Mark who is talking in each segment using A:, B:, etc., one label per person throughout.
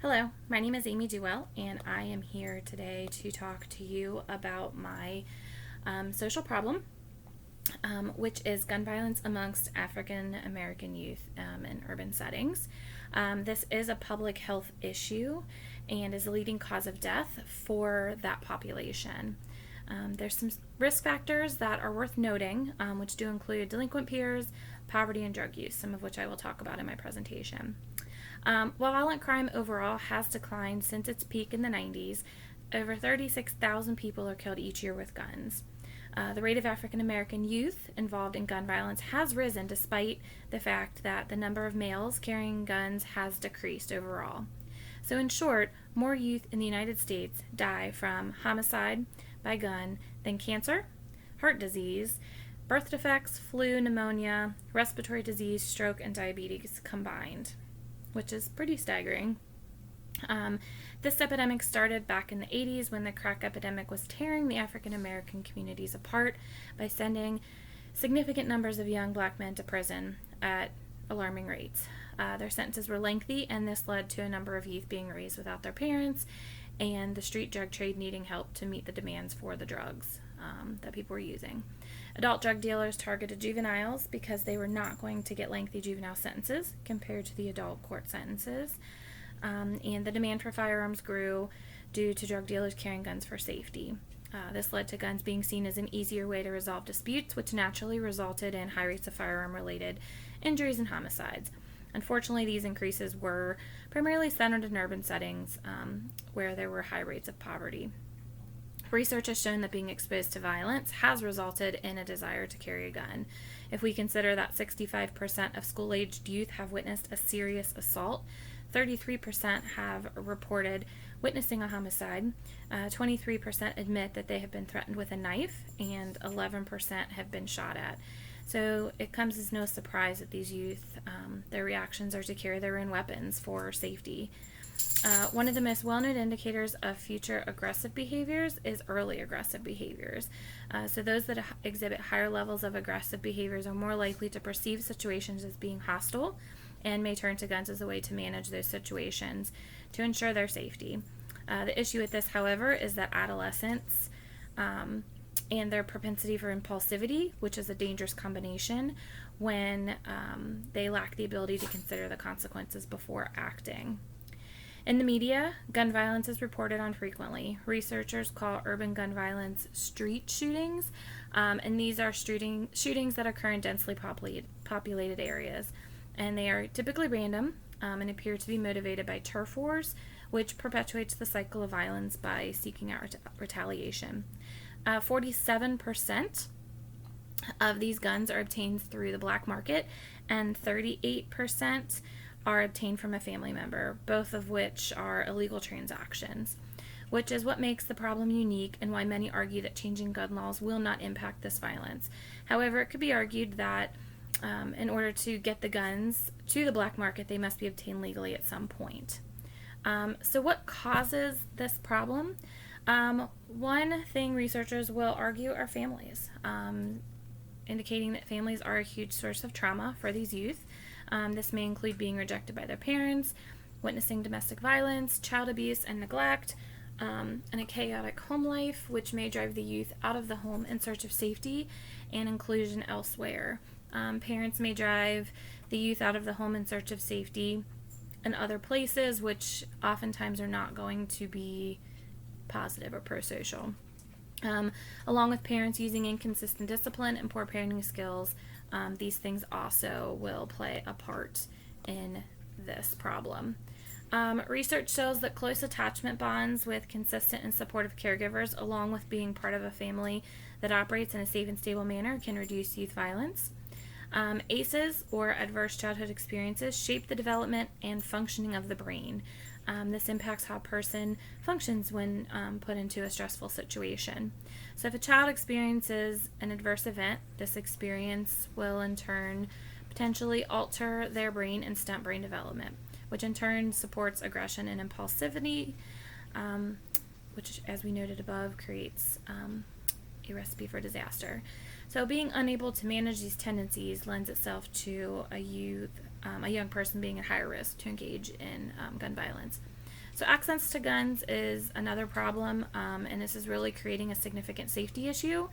A: Hello, my name is Amy Dewell, and I am here today to talk to you about my social problem, which is gun violence amongst African American youth in urban settings. This is a public health issue and is a leading cause of death for that population. There's some risk factors that are worth noting, which do include delinquent peers, poverty, and drug use, some of which I will talk about in my presentation. While violent crime overall has declined since its peak in the 90s, over 36,000 people are killed each year with guns. The rate of African American youth involved in gun violence has risen despite the fact that the number of males carrying guns has decreased overall. So, in short, more youth in the United States die from homicide by gun than cancer, heart disease, birth defects, flu, pneumonia, respiratory disease, stroke, and diabetes combined, which is pretty staggering. This epidemic started back in the 80s when the crack epidemic was tearing the African American communities apart by sending significant numbers of young black men to prison at alarming rates. Their sentences were lengthy, and this led to a number of youth being raised without their parents and the street drug trade needing help to meet the demands for the drugs that people were using. Adult drug dealers targeted juveniles because they were not going to get lengthy juvenile sentences compared to the adult court sentences. And the demand for firearms grew due to drug dealers carrying guns for safety. This led to guns being seen as an easier way to resolve disputes, which naturally resulted in high rates of firearm-related injuries and homicides. Unfortunately, these increases were primarily centered in urban settings where there were high rates of poverty. Research has shown that being exposed to violence has resulted in a desire to carry a gun. If we consider that 65% of school-aged youth have witnessed a serious assault, 33% have reported witnessing a homicide, 23% admit that they have been threatened with a knife, and 11% have been shot at. So it comes as no surprise that these youth, their reactions are to carry their own weapons for safety. One of the most well-known indicators of future aggressive behaviors is early aggressive behaviors. So those that exhibit higher levels of aggressive behaviors are more likely to perceive situations as being hostile and may turn to guns as a way to manage those situations to ensure their safety. The issue with this, however, is that adolescents and their propensity for impulsivity, which is a dangerous combination when they lack the ability to consider the consequences before acting. In the media, gun violence is reported on frequently. Researchers call urban gun violence street shootings, and these are shootings that occur in densely populated areas. And they are typically random and appear to be motivated by turf wars, which perpetuates the cycle of violence by seeking out retaliation. 47% of these guns are obtained through the black market, and 38% are obtained from a family member, both of which are illegal transactions, which is what makes the problem unique and why many argue that changing gun laws will not impact this violence. However, it could be argued that in order to get the guns to the black market, they must be obtained legally at some point. So what causes this problem? One thing researchers will argue are families, indicating that families are a huge source of trauma for these youth. This may include being rejected by their parents, witnessing domestic violence, child abuse and neglect, and a chaotic home life, which may drive the youth out of the home in search of safety and inclusion elsewhere. Parents may drive the youth out of the home in search of safety in other places, which oftentimes are not going to be positive or pro-social. Along with parents using inconsistent discipline and poor parenting skills, these things also will play a part in this problem. Research shows that close attachment bonds with consistent and supportive caregivers, along with being part of a family that operates in a safe and stable manner, can reduce youth violence. ACEs, or adverse childhood experiences, shape the development and functioning of the brain. This impacts how a person functions when put into a stressful situation. So if a child experiences an adverse event, this experience will in turn potentially alter their brain and stunt brain development, which in turn supports aggression and impulsivity, which, as we noted above, creates a recipe for disaster. So being unable to manage these tendencies lends itself to a young person being at higher risk to engage in gun violence. So access to guns is another problem, and this is really creating a significant safety issue.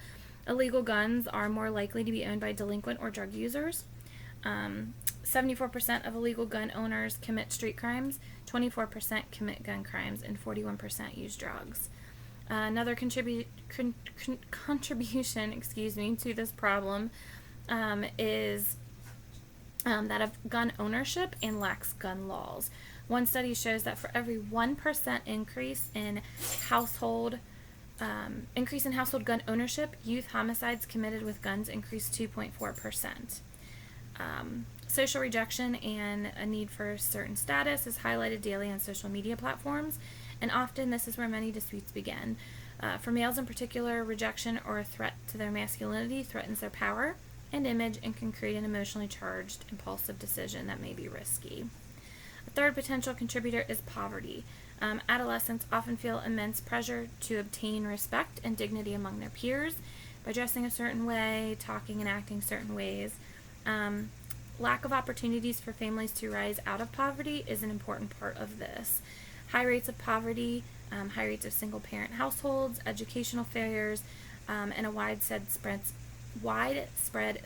A: Illegal guns are more likely to be owned by delinquent or drug users. 74% of illegal gun owners commit street crimes, 24% commit gun crimes, and 41% use drugs. Another contribution, to this problem is that of gun ownership and lax gun laws. One study shows that for every 1% increase in household gun ownership, youth homicides committed with guns increased 2.4%. Social rejection and a need for certain status is highlighted daily on social media platforms, and often this is where many disputes begin. For males in particular, rejection or a threat to their masculinity threatens their power and image and can create an emotionally charged, impulsive decision that may be risky. A third potential contributor is poverty. Adolescents often feel immense pressure to obtain respect and dignity among their peers by dressing a certain way, talking and acting certain ways. Lack of opportunities for families to rise out of poverty is an important part of this. High rates of poverty, high rates of single-parent households, educational failures, and a widespread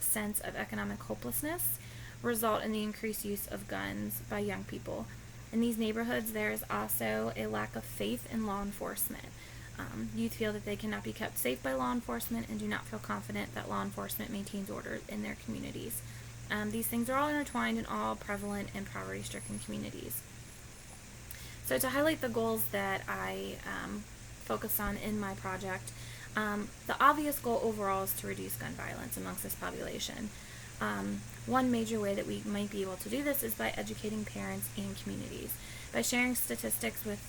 A: sense of economic hopelessness result in the increased use of guns by young people. In these neighborhoods, there is also a lack of faith in law enforcement. Youth feel that they cannot be kept safe by law enforcement and do not feel confident that law enforcement maintains order in their communities. These things are all intertwined and all prevalent in poverty-stricken communities. So to highlight the goals that I focus on in my project, the obvious goal overall is to reduce gun violence amongst this population. One major way that we might be able to do this is by educating parents and communities. By sharing statistics with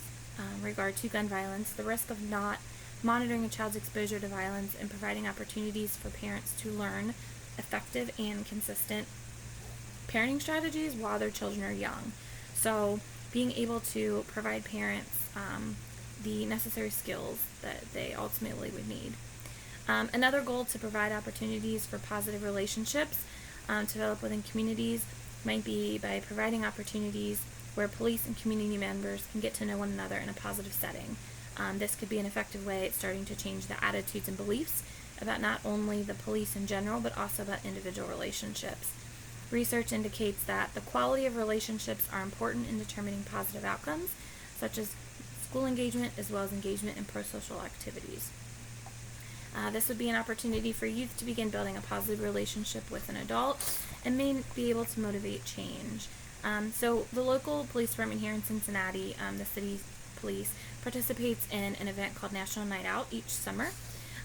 A: regard to gun violence, the risk of not monitoring a child's exposure to violence, and providing opportunities for parents to learn effective and consistent parenting strategies while their children are young. So being able to provide parents the necessary skills that they ultimately would need. Another goal to provide opportunities for positive relationships to develop within communities might be by providing opportunities where police and community members can get to know one another in a positive setting. This could be an effective way at starting to change the attitudes and beliefs about not only the police in general, but also about individual relationships. Research indicates that the quality of relationships are important in determining positive outcomes, such as school engagement as well as engagement in pro-social activities. This would be an opportunity for youth to begin building a positive relationship with an adult and may be able to motivate change. So the local police department here in Cincinnati, the city police, participates in an event called National Night Out each summer.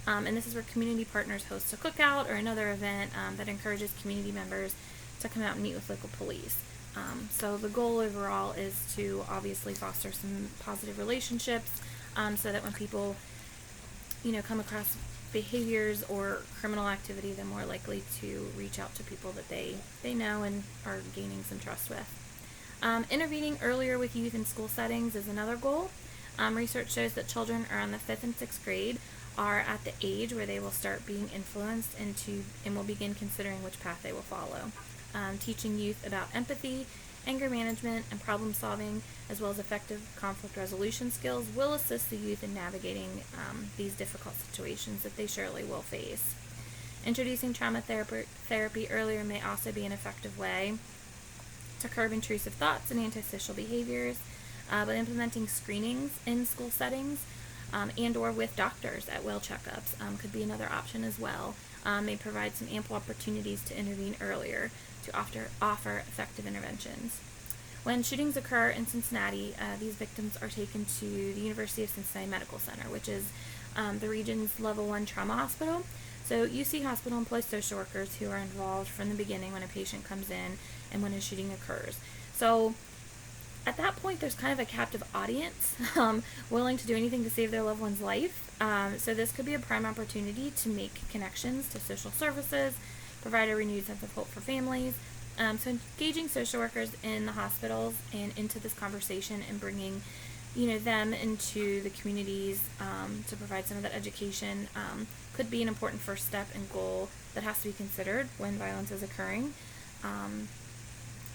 A: And this is where community partners host a cookout or another event that encourages community members to come out and meet with local police. So the goal overall is to obviously foster some positive relationships so that when people, come across behaviors or criminal activity, they're more likely to reach out to people that they know and are gaining some trust with. Intervening earlier with youth in school settings is another goal. Research shows that children around the 5th and 6th grade are at the age where they will start being influenced and will begin considering which path they will follow. Teaching youth about empathy, anger management, and problem solving, as well as effective conflict resolution skills, will assist the youth in navigating these difficult situations that they surely will face. Introducing trauma therapy earlier may also be an effective way to curb intrusive thoughts and antisocial behaviors, but implementing screenings in school settings and or with doctors at well checkups could be another option as well. May provide some ample opportunities to intervene earlier to offer effective interventions. When shootings occur in Cincinnati, these victims are taken to the University of Cincinnati Medical Center, which is the region's level 1 trauma hospital. So UC Hospital employs social workers who are involved from the beginning when a patient comes in and when a shooting occurs. So at that point, there's kind of a captive audience willing to do anything to save their loved one's life. So this could be a prime opportunity to make connections to social services, provide a renewed sense of hope for families. So engaging social workers in the hospitals and into this conversation and bringing, them into the communities to provide some of that education could be an important first step and goal that has to be considered when violence is occurring.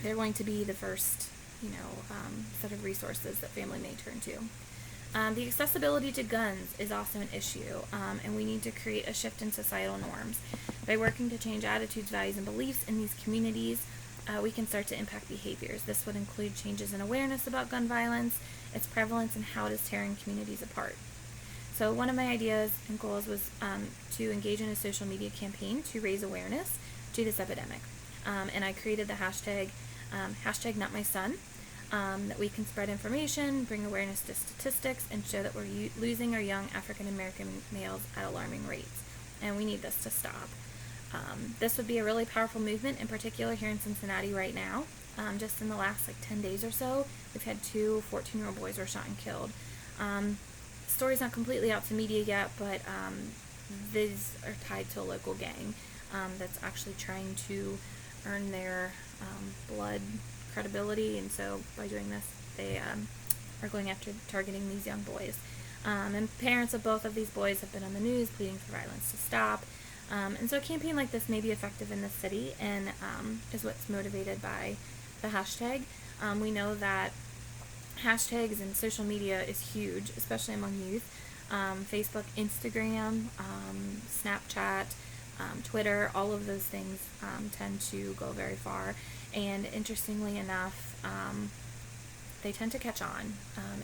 A: They're going to be the first set of resources that family may turn to. The accessibility to guns is also an issue, and we need to create a shift in societal norms. By working to change attitudes, values, and beliefs in these communities, we can start to impact behaviors. This would include changes in awareness about gun violence, its prevalence, and how it is tearing communities apart. So one of my ideas and goals was to engage in a social media campaign to raise awareness to this epidemic. And I created the hashtag #NotMySon, that we can spread information, bring awareness to statistics, and show that we're losing our young African American males at alarming rates. And we need this to stop. This would be a really powerful movement, in particular here in Cincinnati right now. Just in the last 10 days or so, we've had 2 14-year-old boys were shot and killed. The story's not completely out to media yet, but these are tied to a local gang that's actually trying to earn their blood credibility, and so by doing this, they are going after targeting these young boys. And parents of both of these boys have been on the news pleading for violence to stop. And so a campaign like this may be effective in the city, and is what's motivated by the hashtag. We know that hashtags and social media is huge, especially among youth. Facebook, Instagram, Snapchat, Twitter, all of those things tend to go very far. And interestingly enough, they tend to catch on.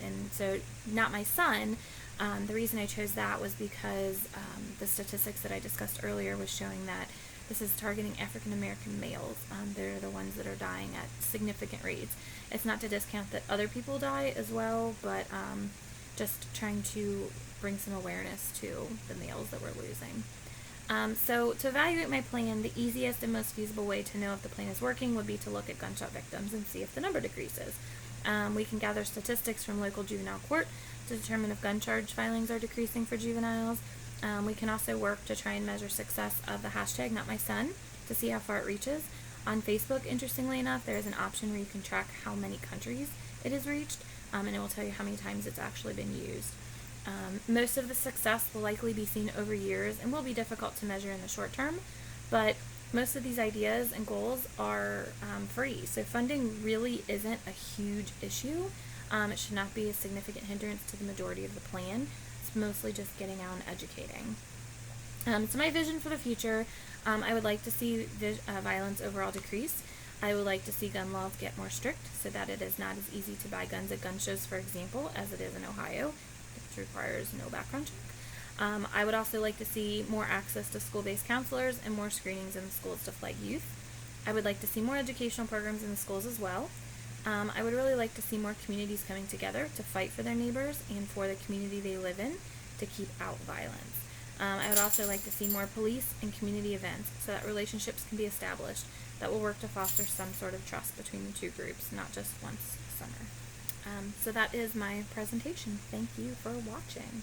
A: And so Not My Son, the reason I chose that was because the statistics that I discussed earlier was showing that this is targeting African American males. They're the ones that are dying at significant rates. It's not to discount that other people die as well, but just trying to bring some awareness to the males that we're losing. So to evaluate my plan, the easiest and most feasible way to know if the plan is working would be to look at gunshot victims and see if the number decreases. We can gather statistics from local juvenile court to determine if gun charge filings are decreasing for juveniles. We can also work to try and measure success of the hashtag #NotMySon to see how far it reaches. On Facebook, interestingly enough, there is an option where you can track how many countries it has reached, and it will tell you how many times it's actually been used. Most of the success will likely be seen over years and will be difficult to measure in the short term, but most of these ideas and goals are free, so funding really isn't a huge issue. It should not be a significant hindrance to the majority of the plan. It's mostly just getting out and educating. So my vision for the future, I would like to see violence overall decrease. I would like to see gun laws get more strict so that it is not as easy to buy guns at gun shows, for example, as it is in Ohio, which requires no background check. I would also like to see more access to school-based counselors and more screenings in the schools to flag youth. I would like to see more educational programs in the schools as well. I would really like to see more communities coming together to fight for their neighbors and for the community they live in to keep out violence. I would also like to see more police and community events so that relationships can be established that will work to foster some sort of trust between the two groups, not just once a summer. So that is my presentation. Thank you for watching.